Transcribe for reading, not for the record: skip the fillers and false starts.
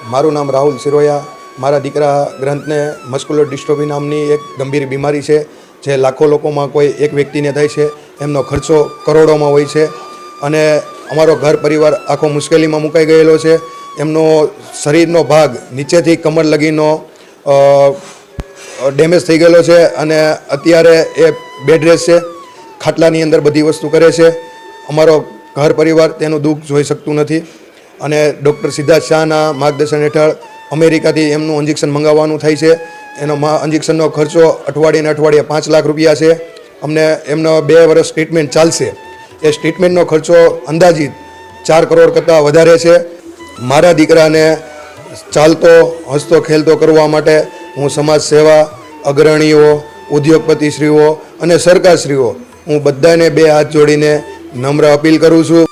મારું નામ રાહુલ સિરોયા। મારા દીકરા ગ્રંથને મસ્ક્યુલર ડિસ્ટ્રોફી નામની એક ગંભીર બીમારી છે, જે લાખો લોકોમાં કોઈ એક વ્યક્તિને થાય છે। એમનો ખર્ચો કરોડોમાં હોય છે અને અમારો ઘર પરિવાર આખો મુશ્કેલીમાં મુકાઈ ગયેલો છે। એમનો શરીરનો ભાગ નીચેથી કમર લગીનો ડેમેજ થઈ ગયેલો છે અને અત્યારે એ બેડ રેસ્ટ છે, ખાટલાની અંદર બધી વસ્તુ કરે છે। અમારો ઘર પરિવાર તેનું દુઃખ જોઈ શકતું નથી અને ડૉક્ટર સિદ્ધાર્થ શાહના માર્ગદર્શન હેઠળ અમેરિકાથી એમનું ઇન્જેક્શન મંગાવવાનું થાય છે। એનો ઇન્જેક્શનનો ખર્ચો અઠવાડિયે 5 લાખ રૂપિયા છે। અમને એમનો 2 વર્ષ ટ્રીટમેન્ટ ચાલશે, એ ટ્રીટમેન્ટનો ખર્ચો અંદાજિત 4 કરોડ કરતાં વધારે છે। મારા દીકરાને ચાલતો હસતો ખેલતો કરવા માટે હું સમાજ સેવા, અગ્રણીઓ, ઉદ્યોગપતિશ્રીઓ અને સરકારશ્રીઓ, હું બધાને 2 હાથ જોડીને નમ્ર અપીલ કરું છું।